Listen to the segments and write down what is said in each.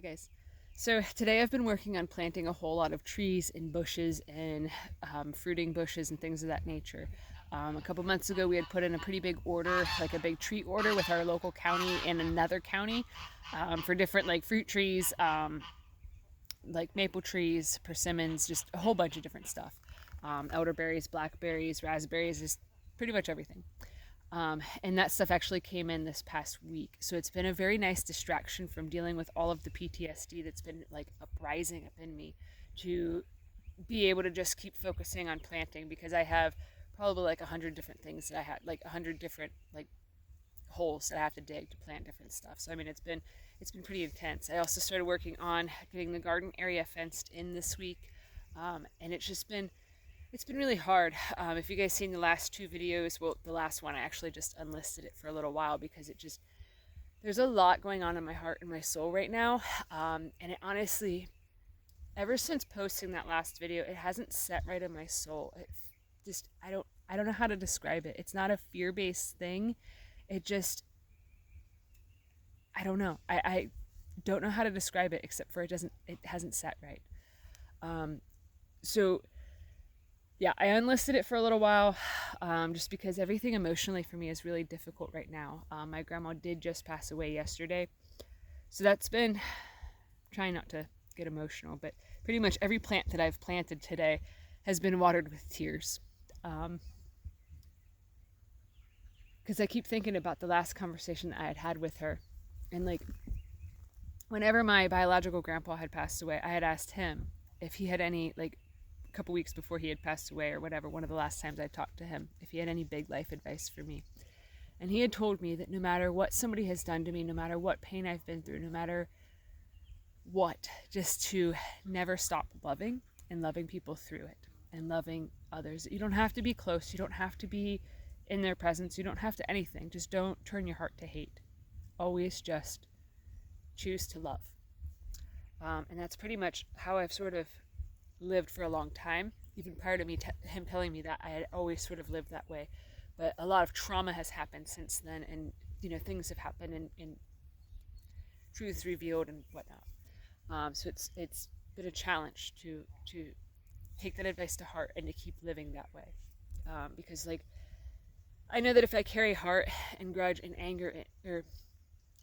Hi guys. So today I've been working on planting a whole lot of trees and bushes and fruiting bushes and things of that nature. A couple months ago we had put in a pretty big order, like a big tree order with our local county and another county for different like fruit trees, like maple trees, persimmons, just a whole bunch of different stuff. Elderberries, blackberries, raspberries, just pretty much everything. And that stuff actually came in this past week. So it's been a very nice distraction from dealing with all of the PTSD that's been like uprising up in me to be able to just keep focusing on planting because I have probably like 100 different things that I had, like 100 different like holes that I have to dig to plant different stuff. So I mean it's been pretty intense. I also started working on getting the garden area fenced in this week. And it's been really hard. If you guys seen the last two videos, well, the last one I actually just unlisted it for a little while because there's a lot going on in my heart and my soul right now. And it honestly, ever since posting that last video, it hasn't set right in my soul. It just, I don't know how to describe it. It's not a fear-based thing. It just, I don't know. I don't know how to describe it except for it hasn't set right. So yeah, I unlisted it for a little while just because everything emotionally for me is really difficult right now. My grandma did just pass away yesterday. So that's been trying not to get emotional, but pretty much every plant that I've planted today has been watered with tears. Because I keep thinking about the last conversation that I had had with her. And like, whenever my biological grandpa had passed away, I had asked him if he had any like couple weeks before he had passed away or whatever, one of the last times I talked to him, if he had any big life advice for me. And he had told me that no matter what somebody has done to me, no matter what pain I've been through, no matter what, just to never stop loving and loving people through it and loving others. You don't have to be close. You don't have to be in their presence. You don't have to anything. Just don't turn your heart to hate. Always just choose to love. And that's pretty much how I've sort of lived for a long time. Even prior to him telling me that, I had always sort of lived that way. But a lot of trauma has happened since then, and things have happened, and truths revealed and whatnot. So it's been a challenge to take that advice to heart and to keep living that way, because like I know that if I carry heart and grudge and anger or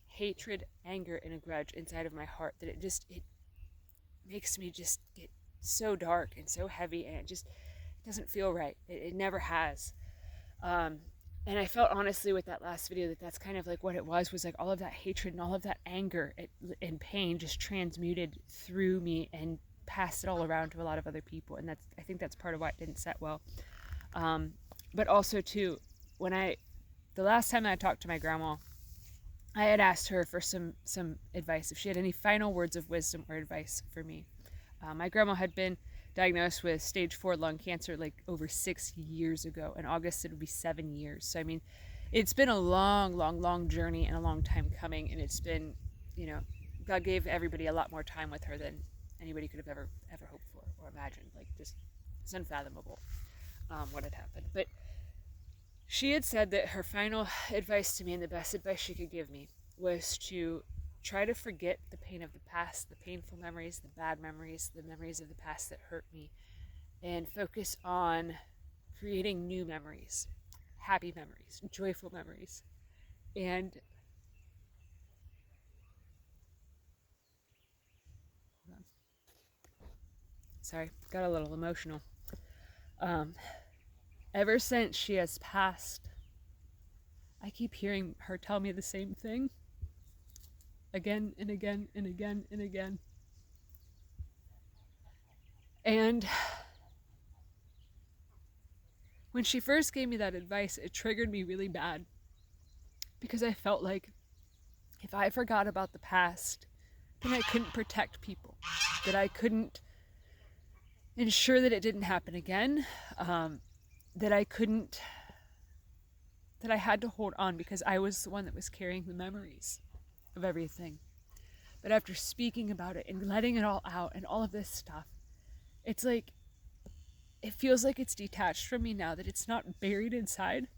hatred, anger, and a grudge inside of my heart, that it makes me just get so dark and so heavy, and it doesn't feel right. It never has. And I felt honestly with that last video that's kind of like what it was like all of that hatred and all of that anger and pain just transmuted through me and passed it all around to a lot of other people. And I think that's part of why it didn't set well. But also too, the last time I talked to my grandma, I had asked her for some advice, if she had any final words of wisdom or advice for me. My grandma had been diagnosed with stage 4 lung cancer like over 6 years ago. In August, it would be 7 years. So, I mean, it's been a long journey and a long time coming. And it's been, God gave everybody a lot more time with her than anybody could have ever hoped for or imagined. Like, just, it's unfathomable what had happened. But she had said that her final advice to me, and the best advice she could give me, was to try to forget the pain of the past, the painful memories, the bad memories, the memories of the past that hurt me, and focus on creating new memories, happy memories, joyful memories. And sorry, got a little emotional. Ever since she has passed, I keep hearing her tell me the same thing again and again and again and again. And when she first gave me that advice, it triggered me really bad because I felt like if I forgot about the past, then I couldn't protect people, that I couldn't ensure that it didn't happen again, that I had to hold on because I was the one that was carrying the memories of everything. But after speaking about it and letting it all out and all of this stuff, it's like, it feels like it's detached from me now, that it's not buried inside.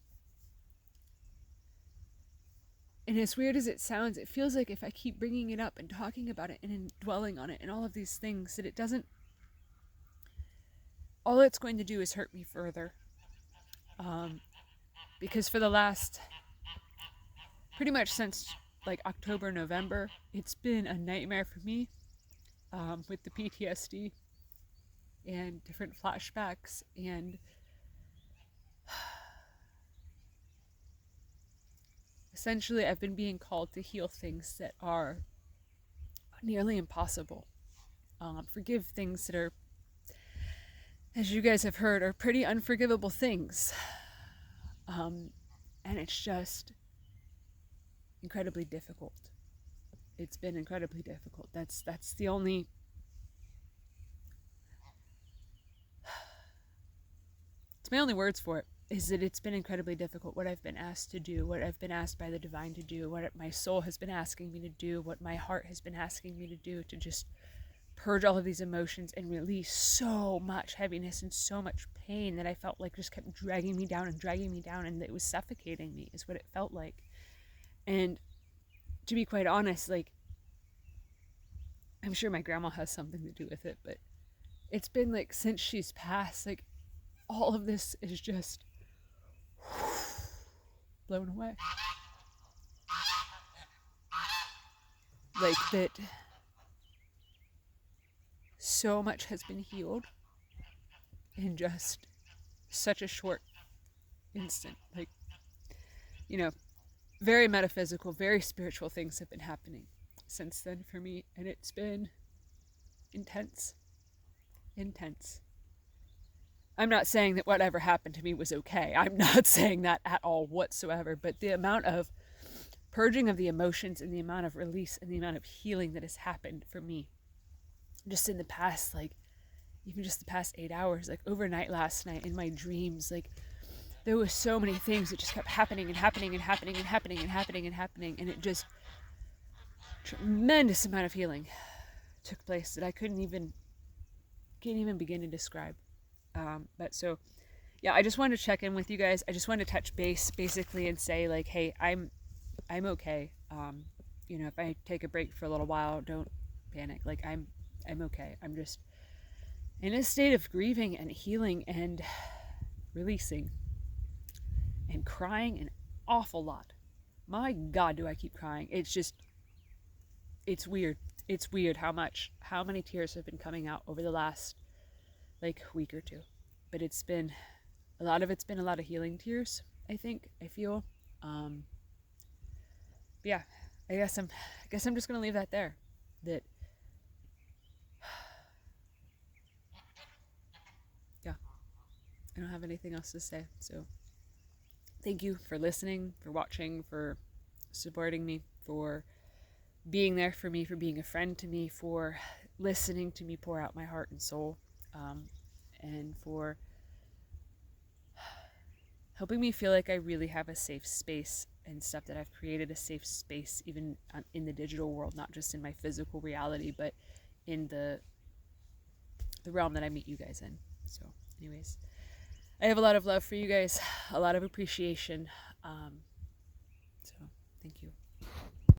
And as weird as it sounds, it feels like if I keep bringing it up and talking about it and dwelling on it and all of these things, that it doesn't, all it's going to do is hurt me further. Because for the last, pretty much since like October, November, it's been a nightmare for me, with the PTSD and different flashbacks, and essentially I've been being called to heal things that are nearly impossible. Forgive things that are, as you guys have heard, are pretty unforgivable things. And it's just incredibly difficult. It's been incredibly difficult. That's the only, it's my only words for it, is that it's been incredibly difficult, what I've been asked to do, what I've been asked by the divine to do, what my soul has been asking me to do, what my heart has been asking me to do, to just purge all of these emotions and release so much heaviness and so much pain that I felt like just kept dragging me down, and it was suffocating me, is what it felt like. And to be quite honest, like, I'm sure my grandma has something to do with it, but it's been like, since she's passed, like, all of this is just blown away. Like, that so much has been healed in just such a short instant. Like, you know, very metaphysical, very spiritual things have been happening since then for me, and it's been intense. I'm not saying that whatever happened to me was okay. I'm not saying that at all whatsoever, but the amount of purging of the emotions and the amount of release and the amount of healing that has happened for me just in the past, like, even just the past 8 hours, like overnight last night in my dreams, like, there was so many things that just kept happening, and it just, tremendous amount of healing took place that I can't even begin to describe. But so, yeah, I just wanted to check in with you guys. I just wanted to touch base basically and say, like, hey, I'm okay. You know, if I take a break for a little while, don't panic. Like, I'm okay. I'm just in a state of grieving and healing and releasing and crying an awful lot. My God, do I keep crying. It's just, it's weird. It's weird how many tears have been coming out over the last, like, week or two. But it's been, a lot of it's been a lot of healing tears, I feel. But yeah, I guess I'm just gonna leave that there. That, yeah, I don't have anything else to say. So thank you for listening, for watching, for supporting me, for being there for me, for being a friend to me, for listening to me pour out my heart and soul, and for helping me feel like I really have a safe space and stuff, that I've created a safe space even in the digital world, not just in my physical reality, but in the realm that I meet you guys in. So anyways, I have a lot of love for you guys, a lot of appreciation. So thank you.